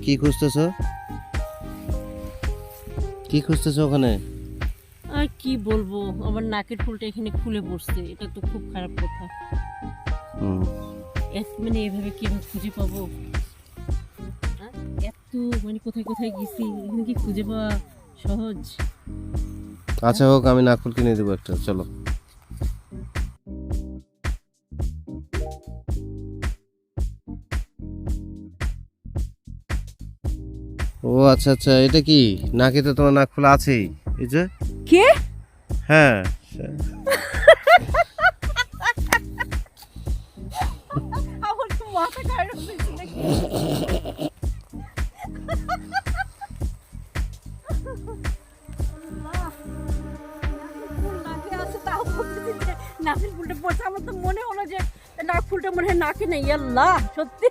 কি খুঁজতেছো? কি খুঁজতেছো ওখানে? আর কি বলবো, আমার নাকের ফুলটা এখানে খুলে পড়ছে, এটা তো খুব খারাপ কথা। হুম। মানে এভাবে কিভাবে খুঁজে পাবো? হ্যাঁ? এত মানে কোথায় কোথায় গেছি, এখানে কি খুঁজে পাওয়া সহজ? আচ্ছা হোক, আমি নাকফুল কিনে দেবো একটা, চলো। ও আচ্ছা আচ্ছা, এটা কি? নাকে তো তোমার নাকফুল আছেই, এই যে। কে? হ্যাঁ। আমার তো মাথা খারাপ হয়েছে নাকি? আল্লাহ, নাকের ফুল নাকে আছে, তাও বলতেছি যে নাকের ফুলটা পড়ছে। আমার তো মনে হলো যে নাক ফুলটা মনে হয় নাকে নেই। আল্লাহ, সত্যি।